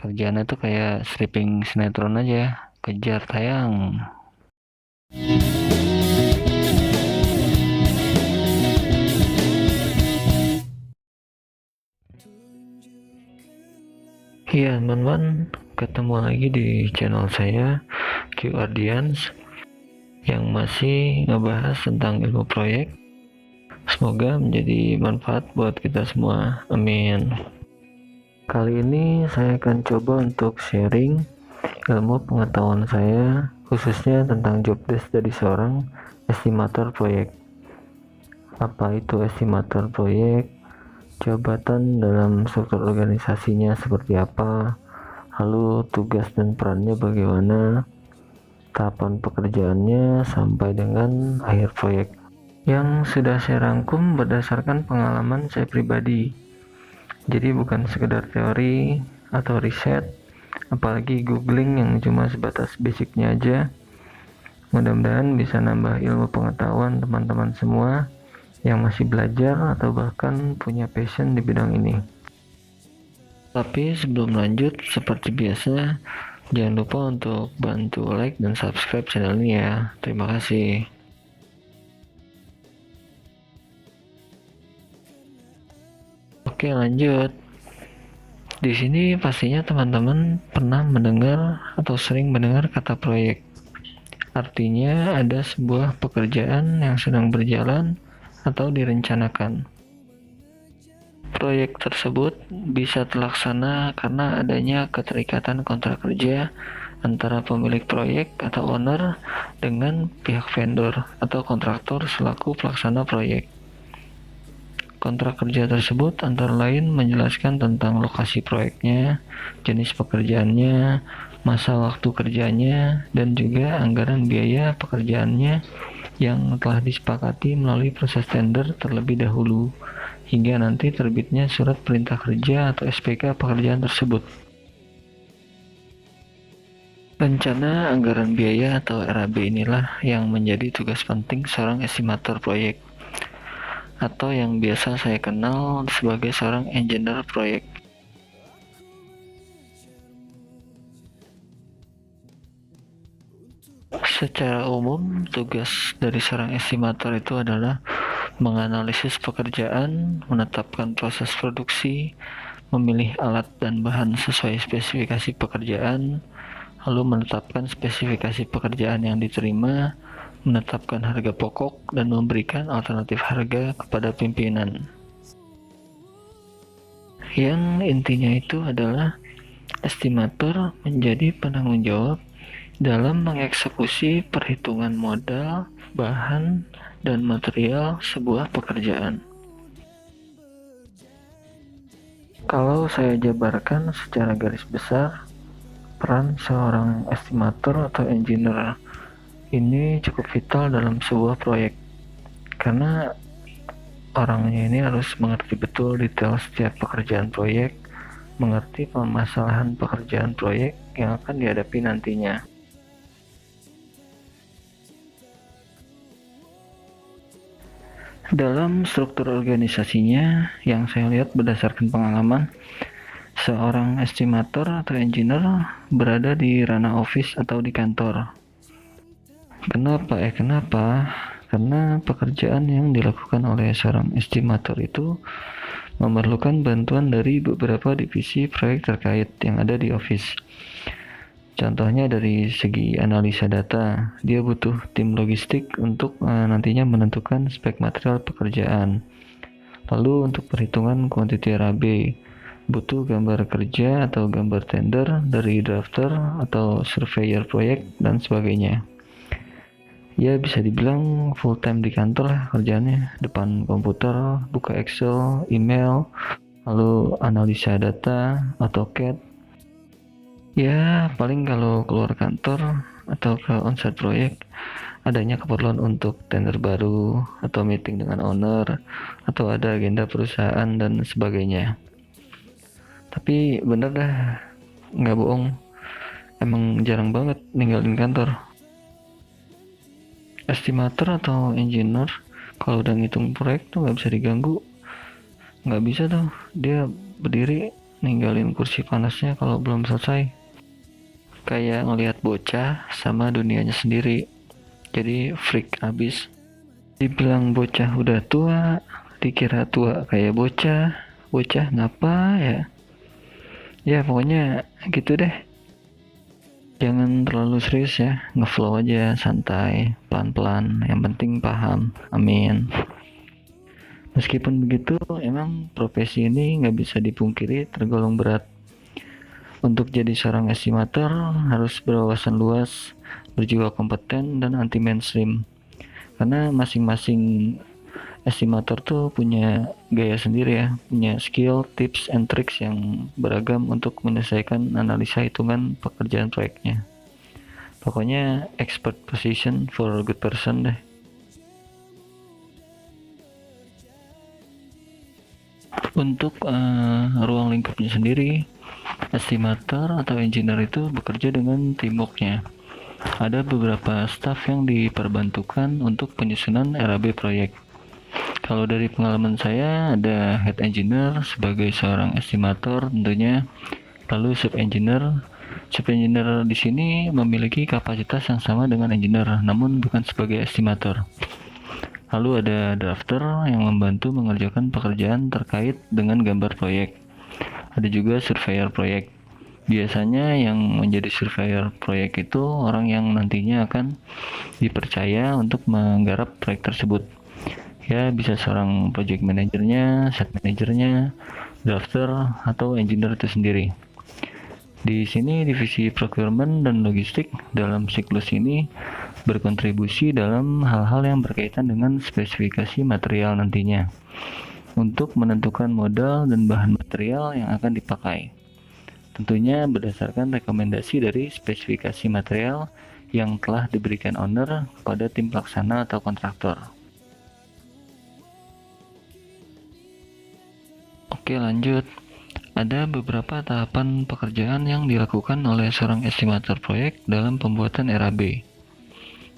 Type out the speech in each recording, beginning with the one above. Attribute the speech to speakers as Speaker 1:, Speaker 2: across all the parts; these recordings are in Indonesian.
Speaker 1: Kerjaannya tuh kayak stripping sinetron aja, kejar tayang. Iya teman-teman, ketemu lagi di channel saya QRdians yang masih ngebahas tentang ilmu proyek. Semoga menjadi manfaat buat kita semua, amin. Kali ini saya akan coba untuk sharing ilmu pengetahuan saya khususnya tentang job desk dari seorang estimator proyek. Apa itu estimator proyek, jabatan dalam struktur organisasinya seperti apa, lalu tugas dan perannya bagaimana, tahapan pekerjaannya sampai dengan akhir proyek, yang sudah saya rangkum berdasarkan pengalaman saya pribadi. Jadi bukan sekedar teori atau riset, apalagi googling yang cuma sebatas basicnya aja. Mudah-mudahan bisa nambah ilmu pengetahuan teman-teman semua yang masih belajar atau bahkan punya passion di bidang ini. Tapi sebelum lanjut, seperti biasa, jangan lupa untuk bantu like dan subscribe channel ini ya. Terima kasih. Oke, lanjut. Di sini pastinya teman-teman pernah mendengar atau sering mendengar kata proyek. Artinya ada sebuah pekerjaan yang sedang berjalan atau direncanakan. Proyek tersebut bisa terlaksana karena adanya keterikatan kontrak kerja antara pemilik proyek atau owner dengan pihak vendor atau kontraktor selaku pelaksana proyek. Kontrak kerja tersebut antara lain menjelaskan tentang lokasi proyeknya, jenis pekerjaannya, masa waktu kerjanya, dan juga anggaran biaya pekerjaannya yang telah disepakati melalui proses tender terlebih dahulu, hingga nanti terbitnya surat perintah kerja atau SPK pekerjaan tersebut. Rencana anggaran biaya atau RAB inilah yang menjadi tugas penting seorang estimator proyek, atau yang biasa saya kenal sebagai seorang engineer proyek. Secara umum, tugas dari seorang estimator itu adalah menganalisis pekerjaan, menetapkan proses produksi, memilih alat dan bahan sesuai spesifikasi pekerjaan, lalu menetapkan spesifikasi pekerjaan yang diterima, menetapkan harga pokok, dan memberikan alternatif harga kepada pimpinan. Yang intinya itu adalah estimator menjadi penanggung jawab dalam mengeksekusi perhitungan modal, bahan, dan material sebuah pekerjaan. Kalau saya jabarkan secara garis besar, peran seorang estimator atau engineer ini cukup vital dalam sebuah proyek, karena orangnya ini harus mengerti betul detail setiap pekerjaan proyek, mengerti permasalahan pekerjaan proyek yang akan dihadapi nantinya. Dalam struktur organisasinya yang saya lihat berdasarkan pengalaman, seorang estimator atau engineer berada di ranah office atau di kantor. Kenapa? Karena pekerjaan yang dilakukan oleh seorang estimator itu memerlukan bantuan dari beberapa divisi proyek terkait yang ada di office. Contohnya dari segi analisa data, dia butuh tim logistik untuk nantinya menentukan spek material pekerjaan. Lalu untuk perhitungan kuantiti RAB, butuh gambar kerja atau gambar tender dari drafter atau surveyor proyek dan sebagainya. Ya bisa dibilang full time di kantor lah kerjaannya, depan komputer, buka Excel, email, lalu analisa data, AutoCAD. Ya paling kalau keluar kantor atau ke onsite proyek adanya keperluan untuk tender baru atau meeting dengan owner atau ada agenda perusahaan dan sebagainya. Tapi bener dah, nggak bohong, emang jarang banget ninggalin kantor. Estimator atau engineer kalau udah ngitung proyek tuh nggak bisa diganggu, nggak bisa tuh dia berdiri ninggalin kursi panasnya kalau belum selesai. Kayak ngelihat bocah sama dunianya sendiri. Jadi freak abis. Dibilang bocah udah tua, dikira tua kayak bocah. Bocah ngapa ya? Ya pokoknya gitu deh. Jangan terlalu serius ya, ngeflow aja, santai, pelan-pelan, yang penting paham. Amin. Meskipun begitu, emang profesi ini nggak bisa dipungkiri tergolong berat. Untuk jadi seorang estimator harus berwawasan luas, berjiwa kompeten, dan anti mainstream. Karena masing-masing estimator tuh punya gaya sendiri ya, punya skill, tips, and tricks yang beragam untuk menyelesaikan analisa hitungan pekerjaan proyeknya. Pokoknya expert position for a good person deh. Untuk ruang lingkupnya sendiri, estimator atau engineer itu bekerja dengan teamworknya. Ada beberapa staff yang diperbantukan untuk penyusunan RAB proyek. Kalau dari pengalaman saya, ada head engineer sebagai seorang estimator tentunya, lalu sub engineer. Sub engineer di sini memiliki kapasitas yang sama dengan engineer, namun bukan sebagai estimator. Lalu ada drafter yang membantu mengerjakan pekerjaan terkait dengan gambar proyek. Ada juga surveyor proyek. Biasanya yang menjadi surveyor proyek itu orang yang nantinya akan dipercaya untuk menggarap proyek tersebut. Ya, bisa seorang project manajernya, site manajernya, drafter, atau engineer itu sendiri. Di sini divisi procurement dan logistik dalam siklus ini berkontribusi dalam hal-hal yang berkaitan dengan spesifikasi material nantinya untuk menentukan modal dan bahan material yang akan dipakai. Tentunya berdasarkan rekomendasi dari spesifikasi material yang telah diberikan owner kepada tim pelaksana atau kontraktor. Oke, lanjut. Ada beberapa tahapan pekerjaan yang dilakukan oleh seorang estimator proyek dalam pembuatan RAB.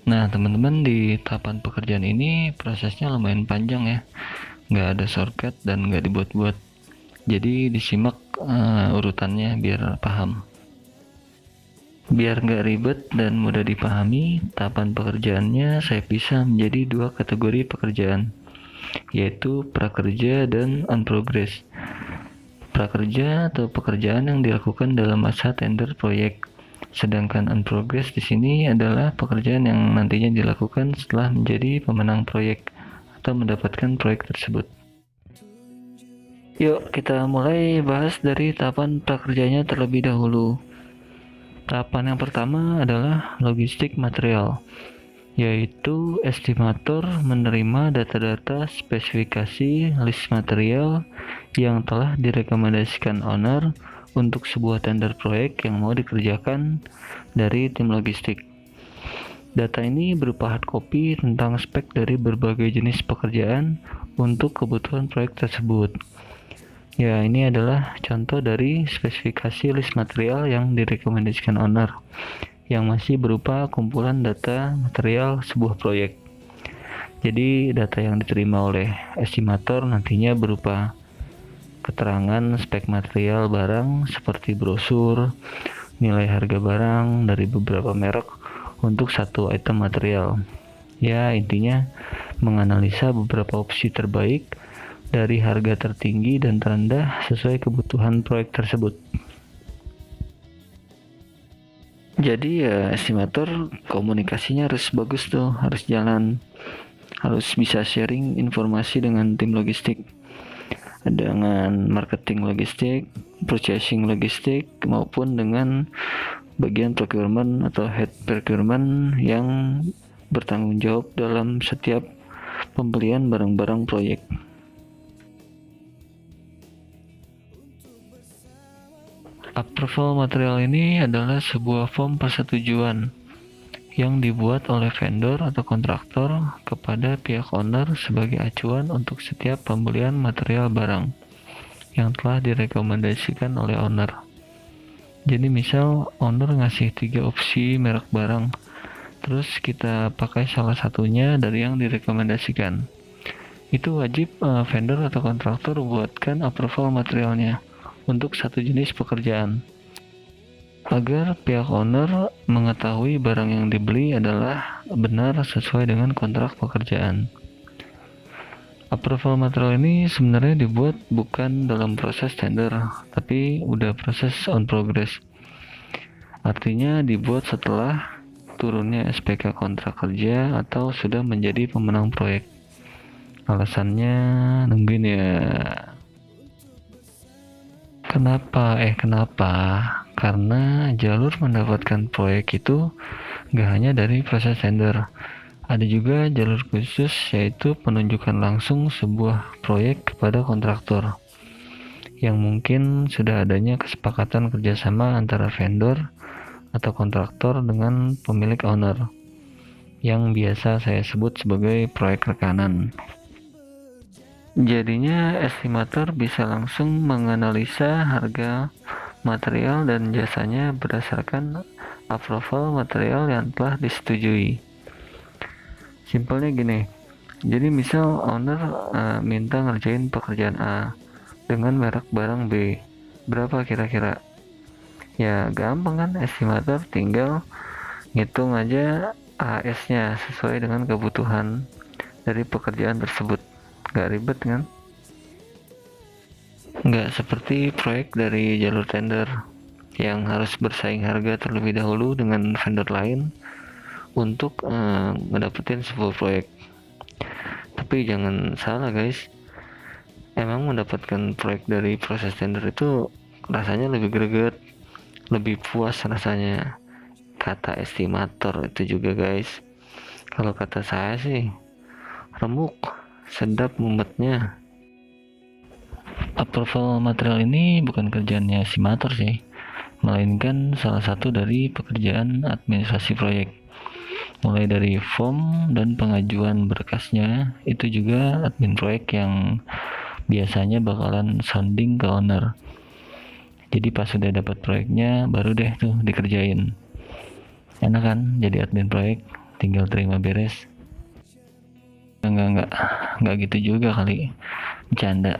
Speaker 1: Nah, teman-teman, di tahapan pekerjaan ini prosesnya lumayan panjang ya. Nggak ada shortcut dan nggak dibuat-buat. Jadi disimak urutannya biar paham. Biar nggak ribet dan mudah dipahami, tahapan pekerjaannya saya pisah menjadi dua kategori pekerjaan, yaitu prakerja dan on progress. Prakerja atau pekerjaan yang dilakukan dalam masa tender proyek. Sedangkan on progress di sini adalah pekerjaan yang nantinya dilakukan setelah menjadi pemenang proyek atau mendapatkan proyek tersebut. Yuk kita mulai bahas dari tahapan prakerjanya terlebih dahulu. Tahapan yang pertama adalah logistik material, yaitu estimator menerima data-data spesifikasi list material yang telah direkomendasikan owner untuk sebuah tender proyek yang mau dikerjakan dari tim logistik. Data ini berupa hard copy tentang spek dari berbagai jenis pekerjaan untuk kebutuhan proyek tersebut. Ya, ini adalah contoh dari spesifikasi list material yang direkomendasikan owner, yang masih berupa kumpulan data material sebuah proyek. Jadi data yang diterima oleh estimator nantinya berupa keterangan spek material barang seperti brosur, nilai harga barang dari beberapa merek untuk satu item material. Ya, intinya menganalisa beberapa opsi terbaik dari harga tertinggi dan terendah sesuai kebutuhan proyek tersebut. Jadi ya estimator komunikasinya harus bagus tuh, harus jalan, harus bisa sharing informasi dengan tim logistik, dengan marketing logistik, purchasing logistik, maupun dengan bagian procurement atau head procurement yang bertanggung jawab dalam setiap pembelian barang-barang proyek. Approval material ini adalah sebuah form persetujuan yang dibuat oleh vendor atau kontraktor kepada pihak owner sebagai acuan untuk setiap pembelian material barang yang telah direkomendasikan oleh owner. Jadi misal owner ngasih 3 opsi merek barang, terus kita pakai salah satunya dari yang direkomendasikan. Itu wajib vendor atau kontraktor buatkan approval materialnya. untuk satu jenis pekerjaan, agar pihak owner mengetahui barang yang dibeli adalah benar sesuai dengan kontrak pekerjaan. Approval material ini sebenarnya dibuat bukan dalam proses tender, tapi udah proses on progress. Artinya dibuat setelah turunnya SPK kontrak kerja atau sudah menjadi pemenang proyek. Alasannya nungguin ya. Kenapa? Karena jalur mendapatkan proyek itu gak hanya dari proses tender. Ada juga jalur khusus, yaitu penunjukan langsung sebuah proyek kepada kontraktor, yang mungkin sudah adanya kesepakatan kerjasama antara vendor atau kontraktor dengan pemilik owner, yang biasa saya sebut sebagai proyek rekanan. Jadinya estimator bisa langsung menganalisa harga material dan jasanya berdasarkan approval material yang telah disetujui. Simpelnya gini, jadi misal owner minta ngerjain pekerjaan A dengan merek barang B, berapa kira-kira? Ya gampang kan, estimator tinggal ngitung aja AS-nya sesuai dengan kebutuhan dari pekerjaan tersebut. Gak ribet kan? Gak seperti proyek dari jalur tender yang harus bersaing harga terlebih dahulu dengan vendor lain untuk mendapatkan sebuah proyek. Tapi jangan salah guys, emang mendapatkan proyek dari proses tender itu rasanya lebih greget, lebih puas rasanya, kata estimator itu juga guys. Kalau kata saya sih remuk, sedap mumetnya. Approval material ini bukan kerjaannya estimator sih, melainkan salah satu dari pekerjaan administrasi proyek. Mulai dari form dan pengajuan berkasnya, itu juga admin proyek yang biasanya bakalan sounding ke owner. Jadi pas sudah dapat proyeknya, baru deh tuh dikerjain. Enak kan jadi admin proyek, tinggal terima beres. Enggak gitu juga kali, bercanda.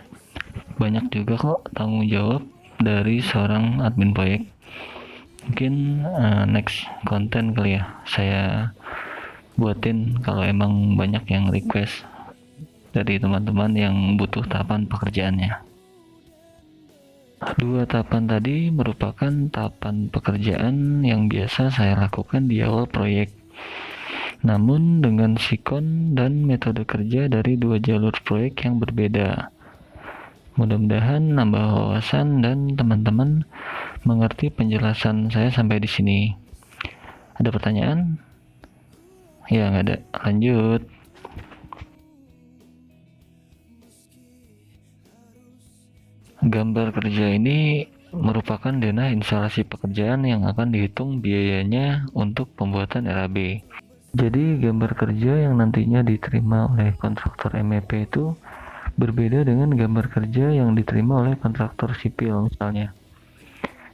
Speaker 1: Banyak juga kok tanggung jawab dari seorang admin proyek. Mungkin next konten kali ya saya buatin kalau emang banyak yang request dari teman-teman yang butuh tahapan pekerjaannya. Dua tahapan tadi merupakan tahapan pekerjaan yang biasa saya lakukan di awal proyek, namun dengan sikon dan metode kerja dari dua jalur proyek yang berbeda. Mudah-mudahan nambah wawasan dan teman-teman mengerti penjelasan saya sampai di sini. Ada pertanyaan? Ya nggak ada, lanjut. Gambar kerja ini merupakan dana instalasi pekerjaan yang akan dihitung biayanya untuk pembuatan RAB. Jadi gambar kerja yang nantinya diterima oleh kontraktor MEP itu berbeda dengan gambar kerja yang diterima oleh kontraktor sipil misalnya.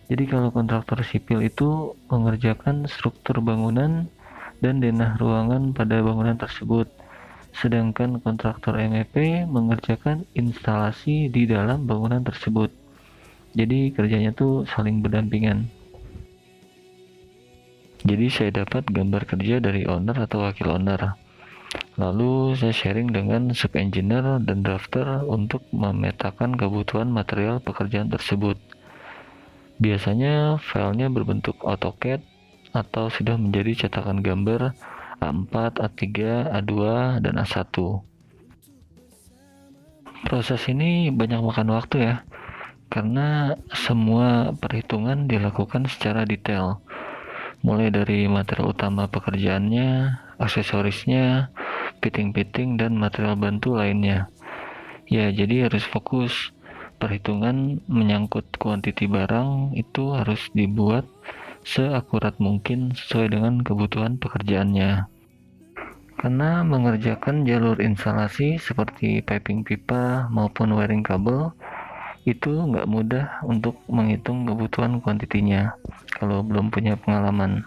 Speaker 1: Jadi kalau kontraktor sipil itu mengerjakan struktur bangunan dan denah ruangan pada bangunan tersebut, sedangkan kontraktor MEP mengerjakan instalasi di dalam bangunan tersebut. Jadi kerjanya tuh saling berdampingan. Jadi saya dapat gambar kerja dari owner atau wakil owner, lalu saya sharing dengan sub engineer dan drafter untuk memetakan kebutuhan material pekerjaan tersebut. Biasanya filenya berbentuk AutoCAD atau sudah menjadi cetakan gambar A4, A3, A2, dan A1. Proses ini banyak makan waktu ya, karena semua perhitungan dilakukan secara detail, mulai dari material utama pekerjaannya, aksesorisnya, fitting-fitting, dan material bantu lainnya. Ya, jadi harus fokus. Perhitungan menyangkut kuantiti barang itu harus dibuat seakurat mungkin sesuai dengan kebutuhan pekerjaannya. Karena mengerjakan jalur instalasi seperti piping pipa maupun wiring kabel itu nggak mudah untuk menghitung kebutuhan kuantitinya kalau belum punya pengalaman.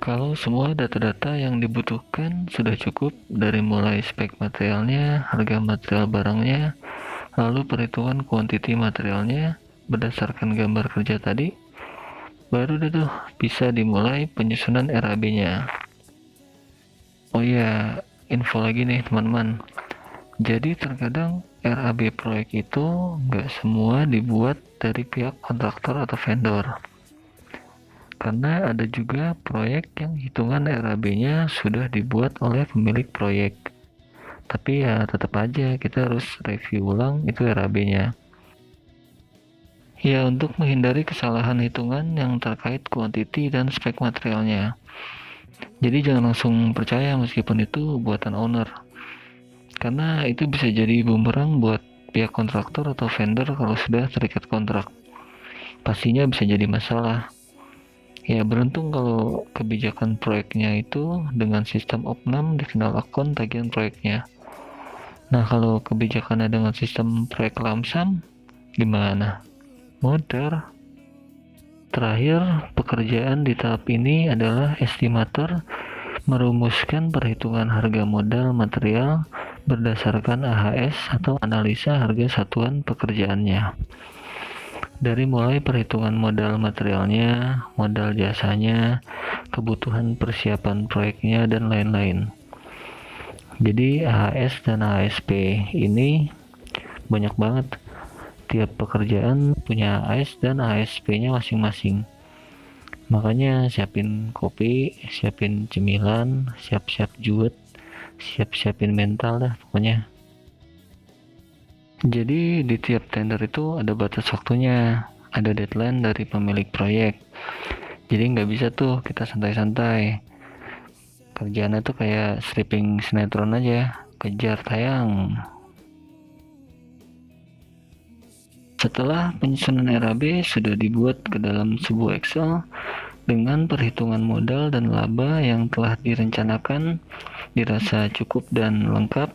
Speaker 1: Kalau semua data-data yang dibutuhkan sudah cukup dari mulai spek materialnya, harga material barangnya, lalu perhitungan kuantiti materialnya berdasarkan gambar kerja tadi, baru deh tuh bisa dimulai penyusunan RAB-nya. Oh iya, info lagi nih teman-teman. Jadi terkadang RAB proyek itu nggak semua dibuat dari pihak kontraktor atau vendor. Karena ada juga proyek yang hitungan RAB-nya sudah dibuat oleh pemilik proyek. Tapi ya tetap aja kita harus review ulang itu RAB-nya. Ya, untuk menghindari kesalahan hitungan yang terkait kuantiti dan spek materialnya. Jadi jangan langsung percaya meskipun itu buatan owner. Karena itu bisa jadi bumerang buat pihak kontraktor atau vendor kalau sudah terikat kontrak. Pastinya bisa jadi masalah. Ya, beruntung kalau kebijakan proyeknya itu dengan sistem opnam di final akun tagihan proyeknya. Nah, kalau kebijakannya dengan sistem proyek lamsam, gimana? Mudah. Terakhir, pekerjaan di tahap ini adalah estimator merumuskan perhitungan harga modal material berdasarkan AHS atau analisa harga satuan pekerjaannya. Dari mulai perhitungan modal materialnya, modal jasanya, kebutuhan persiapan proyeknya, dan lain-lain. Jadi AHS dan ASP ini banyak banget. Tiap pekerjaan punya AHS dan ASP-nya masing-masing. Makanya siapin kopi, siapin cemilan, siap-siap juet, siap-siapin mental dah pokoknya. Jadi di tiap tender itu ada batas waktunya, ada deadline dari pemilik proyek. Jadi nggak bisa tuh kita santai-santai. Kerjaannya tuh kayak stripping sinetron aja, kejar tayang. Setelah penyusunan RAB sudah dibuat ke dalam sebuah Excel dengan perhitungan modal dan laba yang telah direncanakan, dirasa cukup dan lengkap,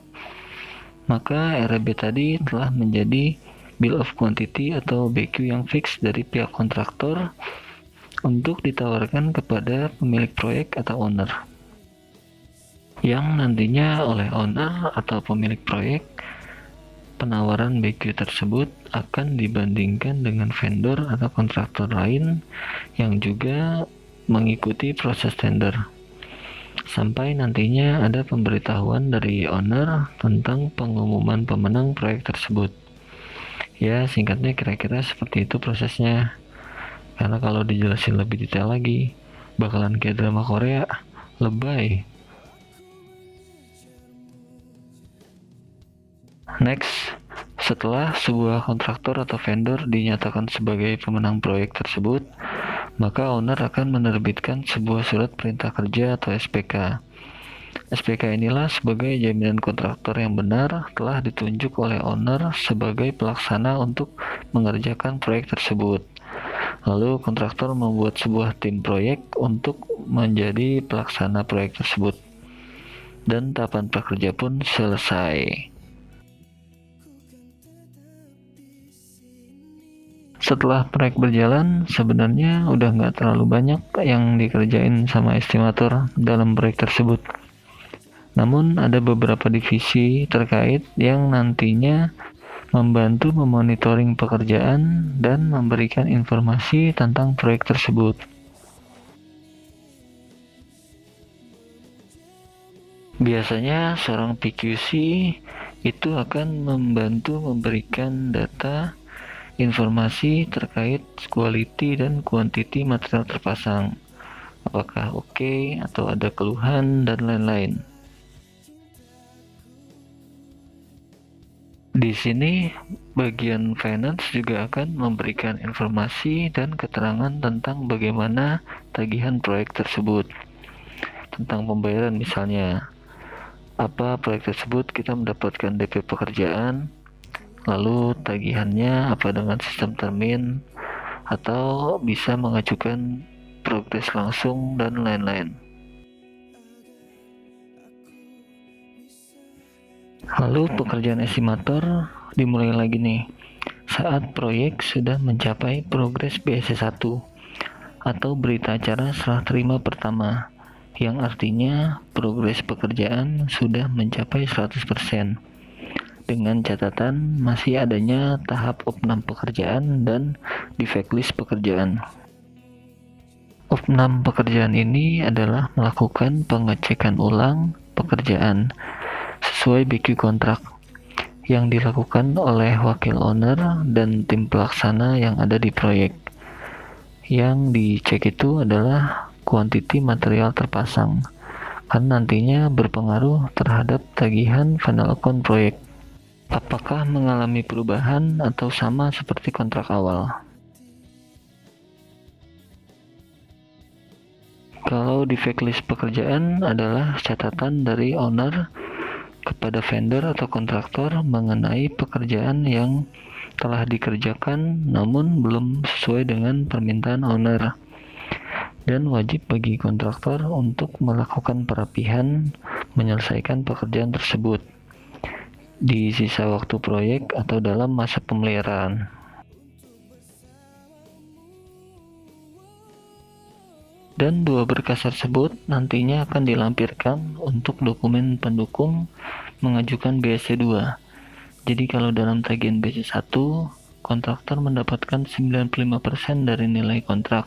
Speaker 1: maka RAB tadi telah menjadi Bill of Quantity atau BQ yang fix dari pihak kontraktor untuk ditawarkan kepada pemilik proyek atau owner. Yang nantinya oleh owner atau pemilik proyek, penawaran BQ tersebut akan dibandingkan dengan vendor atau kontraktor lain yang juga mengikuti proses tender. Sampai nantinya ada pemberitahuan dari owner tentang pengumuman pemenang proyek tersebut. Ya, singkatnya kira-kira seperti itu prosesnya. Karena kalau dijelasin lebih detail lagi, bakalan kayak drama Korea, lebay. Next, setelah sebuah kontraktor atau vendor dinyatakan sebagai pemenang proyek tersebut, maka owner akan menerbitkan sebuah surat perintah kerja atau SPK. SPK inilah sebagai jaminan kontraktor yang benar telah ditunjuk oleh owner sebagai pelaksana untuk mengerjakan proyek tersebut. Lalu kontraktor membuat sebuah tim proyek untuk menjadi pelaksana proyek tersebut. Dan tahapan prakerja pun selesai. Setelah proyek berjalan, sebenarnya udah nggak terlalu banyak yang dikerjain sama estimator dalam proyek tersebut. Namun ada beberapa divisi terkait yang nantinya membantu memonitoring pekerjaan dan memberikan informasi tentang proyek tersebut. Biasanya seorang PQC itu akan membantu memberikan data informasi terkait quality dan quantity material terpasang, apakah oke atau ada keluhan dan lain-lain. Di sini bagian finance juga akan memberikan informasi dan keterangan tentang bagaimana tagihan proyek tersebut, tentang pembayaran misalnya. Apa proyek tersebut kita mendapatkan DP pekerjaan, lalu tagihannya apa dengan sistem termin, atau bisa mengajukan progres langsung dan lain-lain. Lalu pekerjaan estimator dimulai lagi nih saat proyek sudah mencapai progres BSC 1 atau berita acara serah terima pertama. yang artinya progres pekerjaan sudah mencapai 100%. Dengan catatan masih adanya tahap opnam pekerjaan dan defect list pekerjaan. Opnam pekerjaan ini adalah melakukan pengecekan ulang pekerjaan sesuai BQ kontrak yang dilakukan oleh wakil owner dan tim pelaksana yang ada di proyek. Yang dicek itu adalah kuantiti material terpasang, karena nantinya berpengaruh terhadap tagihan final account proyek. Apakah mengalami perubahan atau sama seperti kontrak awal? Kalau defect list pekerjaan adalah catatan dari owner kepada vendor atau kontraktor mengenai pekerjaan yang telah dikerjakan namun belum sesuai dengan permintaan owner, dan wajib bagi kontraktor untuk melakukan perapihan menyelesaikan pekerjaan tersebut di sisa waktu proyek atau dalam masa pemeliharaan. Dan dua berkas tersebut nantinya akan dilampirkan untuk dokumen pendukung mengajukan BSC 2. Jadi kalau dalam tagihan BSC 1, kontraktor mendapatkan 95% dari nilai kontrak.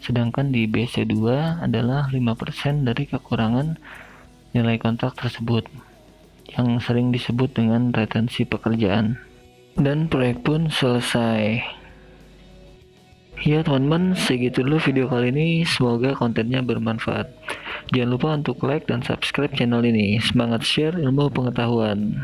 Speaker 1: Sedangkan di BSC 2 adalah 5% dari kekurangan nilai kontrak tersebut, yang sering disebut dengan retensi pekerjaan. Dan proyek pun selesai. Ya teman-teman, segitu dulu video kali ini. Semoga kontennya bermanfaat. Jangan lupa untuk like dan subscribe channel ini. Semangat share ilmu pengetahuan.